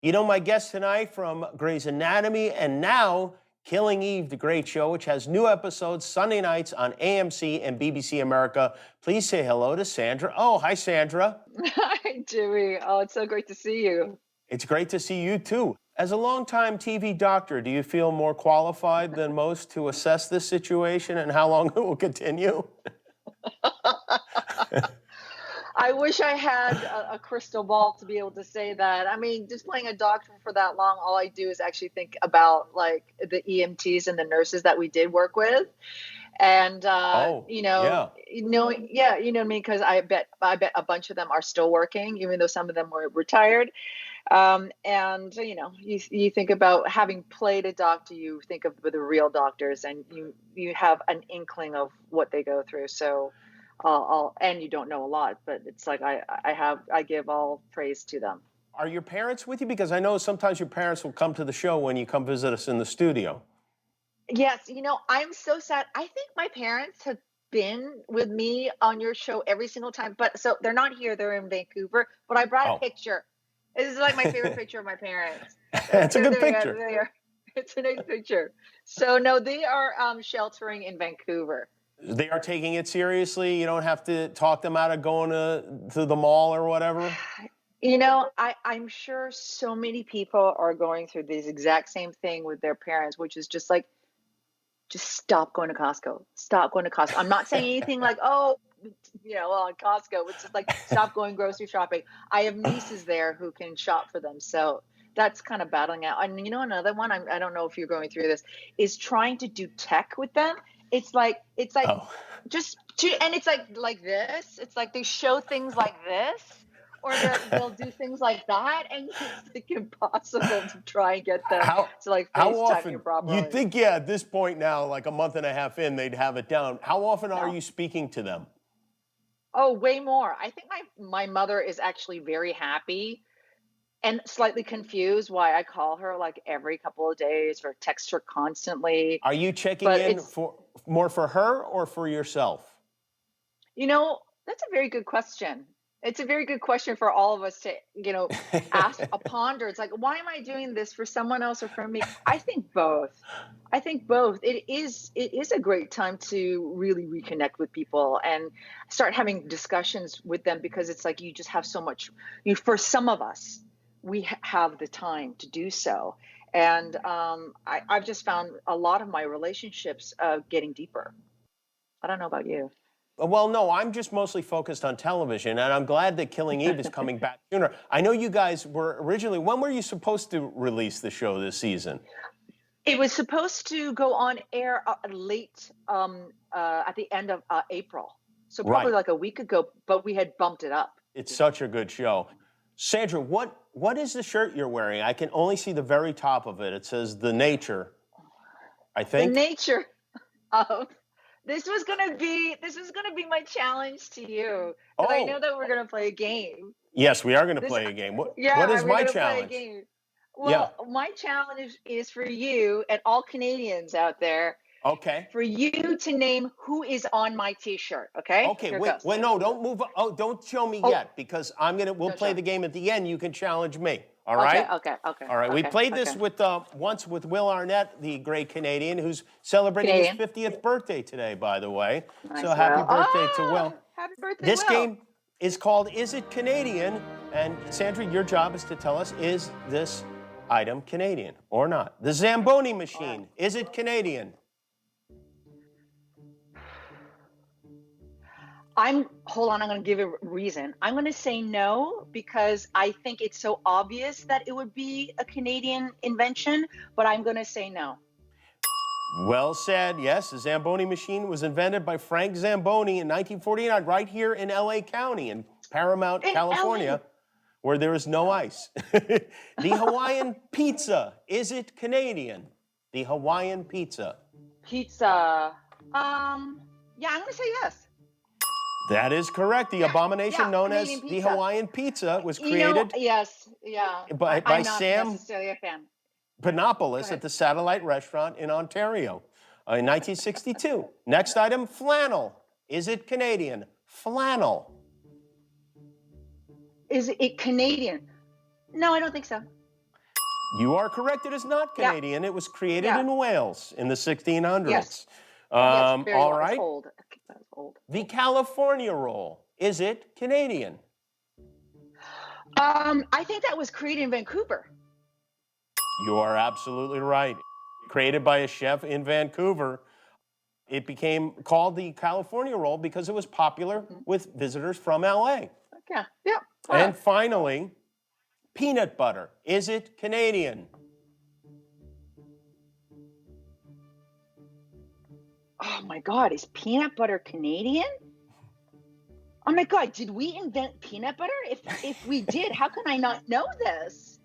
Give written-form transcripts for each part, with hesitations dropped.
You know, my guest tonight from Grey's Anatomy and now Killing Eve, the great show, which has new episodes Sunday nights on AMC and BBC America. Please say hello to Sandra. Oh, hi, Sandra. Hi, Jimmy. Oh, it's so great to see you. It's great to see you too. As a longtime TV doctor, do you feel more qualified than most to assess this situation and how long it will continue? I wish I had a crystal ball to be able to say that. I mean, just playing a doctor for that long, all I do is actually think about like the EMTs and the nurses that we did work with. And Oh, yeah. yeah, you know what I mean? Because I bet a bunch of them are still working, even though some of them were retired. And you think about having played a doctor, you think of the real doctors, and you have an inkling of what they go through. So, and you don't know a lot, but it's like I give all praise to them. Are your parents with you? Because I know sometimes your parents will come to the show when you come visit us in the studio. Yes, I'm so sad. I think my parents have been with me on your show every single time, but so they're not here, they're in Vancouver, but I brought a Oh, picture. This is like my favorite picture of my parents. it's a good Yeah, picture. they are. It's a nice picture. So no, they are sheltering in Vancouver. They are taking it seriously. You don't have to talk them out of going to the mall or whatever. I'm sure so many people are going through this exact same thing with their parents, which is just stop going to Costco. Stop going to Costco. I'm not saying anything like, oh, well, in Costco, it's just like stop going grocery shopping. I have nieces there who can shop for them. So that's kind of battling out. And another one, I don't know if you're going through this, is trying to do tech with them. It's like Oh, and it's like this. It's like they show things like this, or they'll do things like that, and it's like impossible to try and get them how to like how FaceTime you often? You'd properly. think, yeah, at this point now, like a month and a half in, they'd have it down. How often are No. you speaking to them? Oh, way more. I think my mother is actually very happy and slightly confused why I call her like every couple of days or text her constantly. Are you checking But in for more for her or for yourself? that's a very good question. It's a very good question for all of us to ask, ponder. It's like, why am I doing this for someone else or for me? I think both. I think both. It is a great time to really reconnect with people and start having discussions with them, because it's like you just have so much. For some of us, we have the time to do so, and I've just found a lot of my relationships getting deeper. I don't know about you. Well, no, I'm just mostly focused on television, and I'm glad that Killing Eve is coming back sooner. I know you guys were originally. When were you supposed to release the show this season? It was supposed to go on air late at the end of April, so probably Right. like a week ago, but we had bumped it up. It's such a good show. Sandra, what is the shirt you're wearing? I can only see the very top of it. It says "The Nature," I The think. nature of this was gonna be my challenge to you, because I know Oh, that we're gonna play a game. yes, we are going to This play a game. What Yeah, is we're my gonna play a challenge? game. Yeah. Well, my challenge is for you and all Canadians out there, Okay. for you to name who is on my T-shirt. Okay, Okay. here it Wait. goes. Wait. No. Don't move. Oh, don't show me Oh, yet because I'm gonna. We'll don't play show. the game at the end. You can challenge me. All Okay, right. okay, okay, All right. We okay, played okay. this with once with Will Arnett, the great Canadian, who's celebrating his Canadian. 50th birthday today, by the way. So Nice, happy Will. birthday to Ah, Will. happy birthday, This Will. game is called "Is It Canadian?" And Sandra, your job is to tell us, is this item Canadian or not? The Zamboni All right. machine, is it Canadian? Hold on, I'm going to give a reason. I'm going to say no, because I think it's so obvious that it would be a Canadian invention, but I'm going to say no. Well said. Yes, the Zamboni machine was invented by Frank Zamboni in 1949 right here in LA County in Paramount, In California, where there is no ice. The Hawaiian pizza, is it Canadian? The Hawaiian pizza. pizza. Yeah, I'm going to say yes. That is correct. The abomination Yeah, known Canadian as the pizza. Hawaiian pizza was created Yes, yeah. by I'm not Sam necessarily a fan. Go Panopoulos at ahead. the Satellite Restaurant in Ontario in 1962. Next item, flannel. Is it Canadian? Flannel. Is it Canadian? No, I don't think so. You are correct. It is not Yeah. Canadian. It was created Yeah. in Wales in the 1600s. Yes. Yes, very All well. It's right. old. That's old. The California roll. Is it Canadian? I think that was created in Vancouver. You are absolutely right. Created by a chef in Vancouver. It became called the California roll because it was popular with visitors from LA. Yeah. Yeah. And finally, peanut butter. Is it Canadian? Oh my God, is peanut butter Canadian? Oh my God, did we invent peanut butter? If we did, how can I not know this?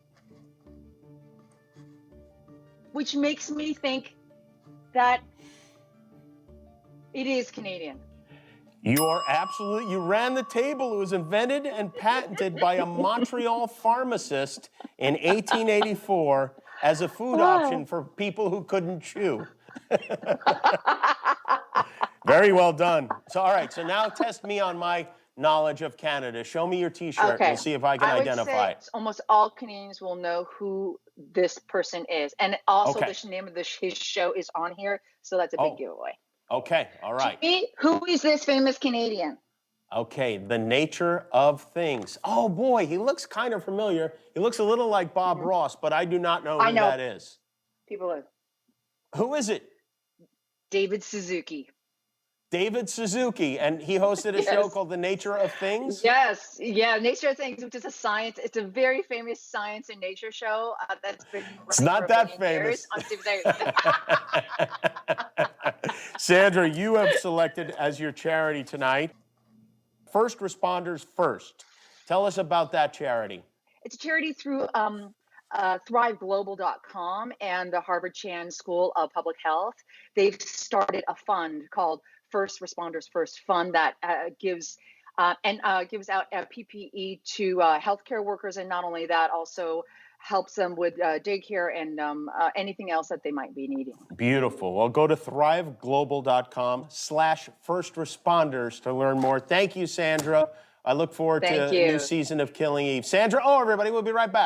Which makes me think that it is Canadian. You are absolutely, you ran the table. It was invented and patented by a Montreal pharmacist in 1884 as a food option for people who couldn't chew. Very well done. So, all right, so now test me on my knowledge of Canada. Show me your T-shirt. Okay. We'll see if I can I would identify say it. almost all Canadians will know who this person is. And also Okay. the name of his show is on here, so that's a big giveaway. Okay, all right. Jimmy, who is this famous Canadian? Okay, the nature of things. Oh boy, he looks kind of familiar. He looks a little like Bob Ross, but I do not know who that is. People are Who is it? David Suzuki. David Suzuki, and he hosted a show called The Nature of Things? Yes, yeah, Nature of Things, which is it's a very famous science and nature show that's been It's not that famous. Sandra, you have selected as your charity tonight, First Responders First. Tell us about that charity. It's a charity through thriveglobal.com and the Harvard Chan School of Public Health. They've started a fund called First Responders First Fund that gives out PPE to healthcare workers, and not only that, also helps them with daycare and anything else that they might be needing. Beautiful. Well, go to thriveglobal.com/first responders to learn more. Thank you, Sandra. I look forward to a new season of Killing Eve. Sandra, everybody, we'll be right back.